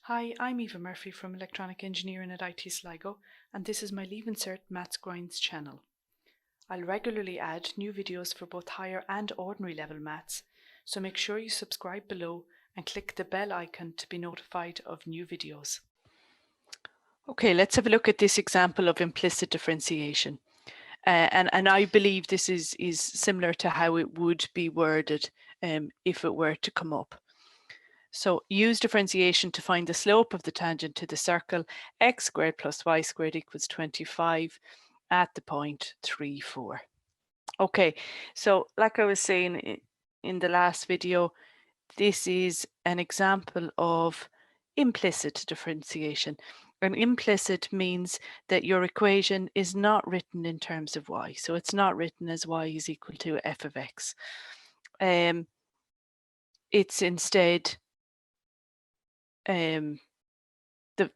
Hi, I'm Eva Murphy from Electronic Engineering at IT Sligo, and this is my Leaving Cert Maths Grinds channel. I'll regularly add new videos for both higher and ordinary level maths, so make sure you subscribe below and click the bell icon to be notified of new videos. Okay, let's have a look at this example of implicit differentiation. And I believe this is similar to how it would be worded if it were to come up. So use differentiation to find the slope of the tangent to the circle x squared plus y squared equals 25 at the point 3, 4. Okay, so like I was saying in the last video, this is an example of implicit differentiation. And implicit means that your equation is not written in terms of y. So it's not written as y is equal to f of x. It's instead the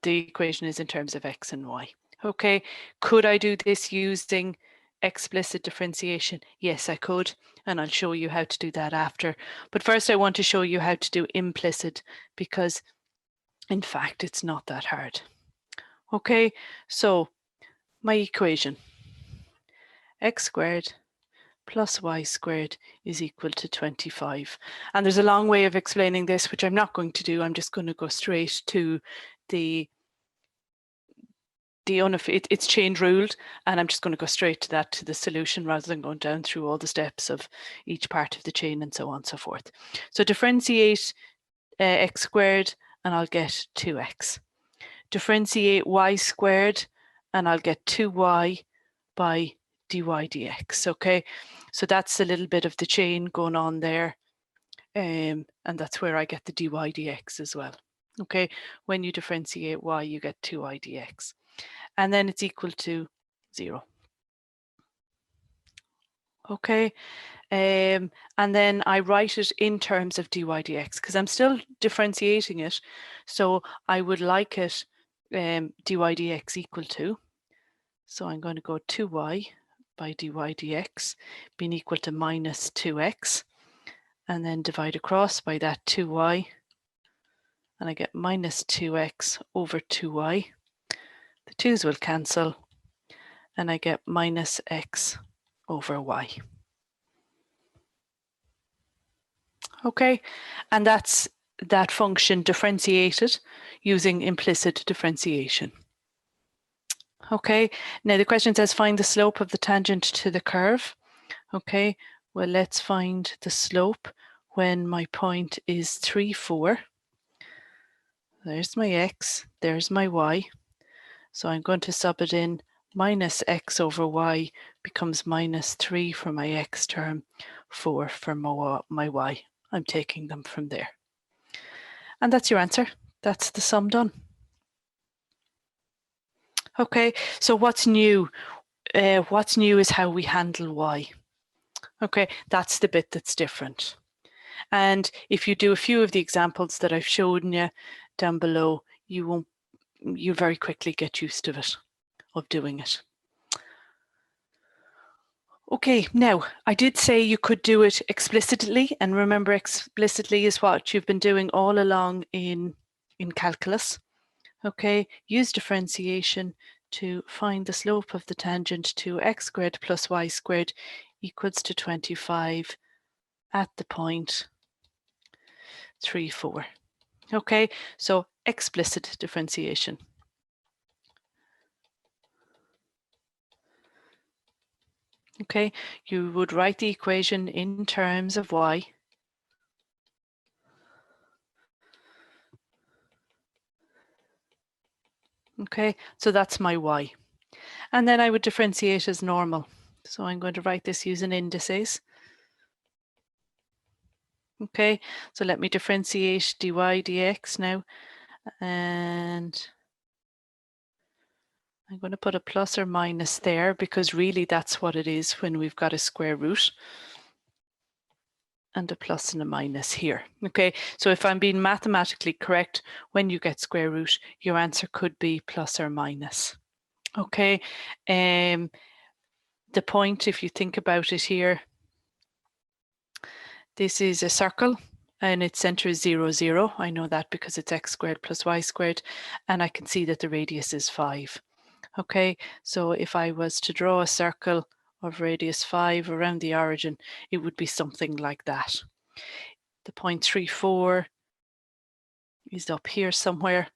equation is in terms of x and y. Okay, could I do this using explicit differentiation? Yes, I could, and I'll show you how to do that after. But first I want to show you how to do implicit, because in fact it's not that hard. Okay, so my equation, x squared plus y squared is equal to 25. And there's a long way of explaining this, which I'm not going to do. I'm just going to go straight to it's chain ruled, and I'm just going to go straight to that, to the solution, rather than going down through all the steps of each part of the chain and so on and so forth. So differentiate x squared and I'll get 2x. Differentiate y squared and I'll get 2y by dy dx. Okay, so that's a little bit of the chain going on there, and that's where I get the dy dx as well. Okay, when you differentiate y, you get 2y dx. And then it's equal to 0. Okay, and then I write it in terms of dy dx because I'm still differentiating it. So I would like it dy dx equal to, so I'm going to go 2y by dy dx being equal to minus 2x, and then divide across by that 2y, and I get minus 2x over 2y. The 2's will cancel, and I get minus x over y. Okay, and that's that function differentiated using implicit differentiation. Okay, now the question says find the slope of the tangent to the curve. Okay, well, let's find the slope when my point is 3, 4. There's my x, there's my y. So I'm going to sub it in. Minus x over y becomes minus 3 for my x term, 4 for my y. I'm taking them from there. And that's your answer. That's the sum done. Okay, so what's new? What's new is how we handle y. Okay, that's the bit that's different. And if you do a few of the examples that I've shown you down below, you'll very quickly get used to it, of doing it. Okay, now I did say you could do it explicitly, and remember, explicitly is what you've been doing all along in calculus. Okay, use differentiation to find the slope of the tangent to x squared plus y squared equals to 25 at the point 3, 4. Okay, so explicit differentiation. Okay, you would write the equation in terms of y. Okay, so that's my y. And then I would differentiate as normal. So I'm going to write this using indices. Okay, so let me differentiate dy dx now. And I'm going to put a plus or minus there because really that's what it is when we've got a square root. And a plus and a minus here. Okay, so if I'm being mathematically correct, when you get square root, your answer could be plus or minus. Okay, the point, if you think about it here, this is a circle and its center is 0, 0. I know that because it's x squared plus y squared, and I can see that the radius is 5. Okay, so if I was to draw a circle of radius 5 around the origin, it would be something like that. The point 3, 4 is up here somewhere.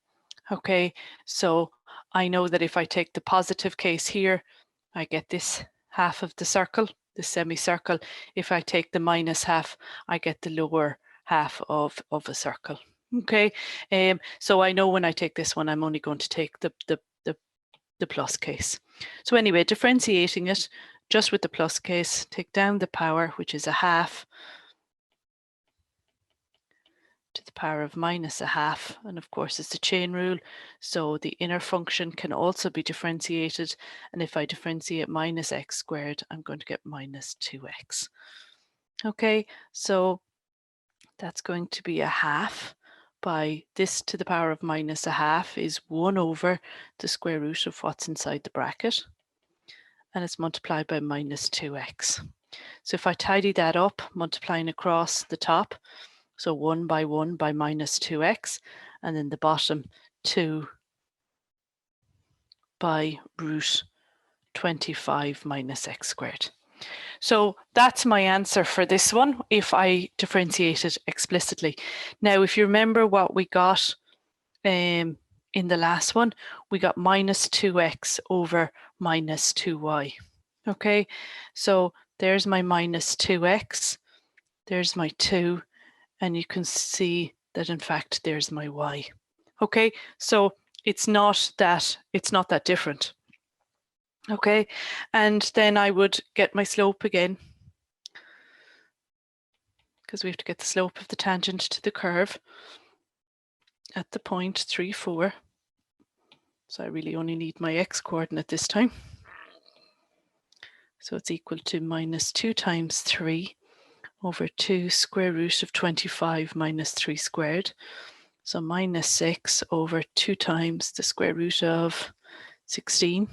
Okay, so I know that if I take the positive case here, I get this half of the circle, the semicircle. If I take the minus half, I get the lower half of a circle. Okay, so I know when I take this one, I'm only going to take the plus case. So anyway, differentiating it just with the plus case, take down the power, which is a half, to the power of minus a half, and of course it's the chain rule, so the inner function can also be differentiated, and if I differentiate minus x squared, I'm going to get minus 2x. Okay, so that's going to be a half by this to the power of minus a half is 1 over the square root of what's inside the bracket, and it's multiplied by minus 2x. So if I tidy that up, multiplying across the top, so 1 by minus 2x, and then the bottom 2 by root 25 minus x squared. So that's my answer for this one if I differentiate it explicitly. Now, if you remember what we got in the last one, we got minus 2x over minus 2y. Okay, so there's my minus 2x, there's my 2, and you can see that in fact there's my y. Okay, so it's not that different. Okay, and then I would get my slope again, because we have to get the slope of the tangent to the curve at the point 3, 4. So I really only need my x coordinate this time. So it's equal to minus 2 times 3 over 2 square root of 25 minus 3 squared. So minus 6 over 2 times the square root of 16.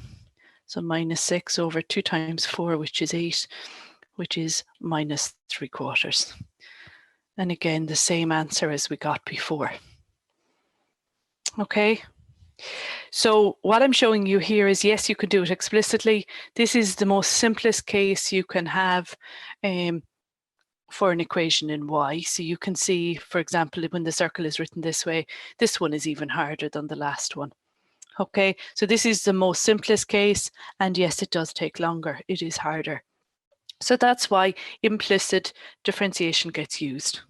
So minus 6 over 2 times 4, which is 8, which is minus 3/4. And again, the same answer as we got before. Okay. So what I'm showing you here is, yes, you can do it explicitly. This is the most simplest case you can have for an equation in y. So you can see, for example, when the circle is written this way, this one is even harder than the last one. Okay, so this is the most simplest case, and yes, it does take longer. It is harder. So that's why implicit differentiation gets used.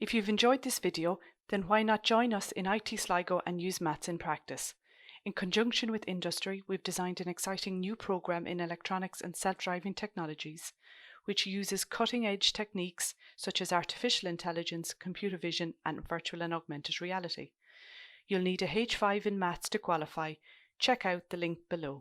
If you've enjoyed this video, then why not join us in IT Sligo and use maths in practice. In conjunction with industry, we've designed an exciting new program in electronics and self-driving technologies, which uses cutting-edge techniques such as artificial intelligence, computer vision, and virtual and augmented reality. You'll need a H5 in maths to qualify. Check out the link below.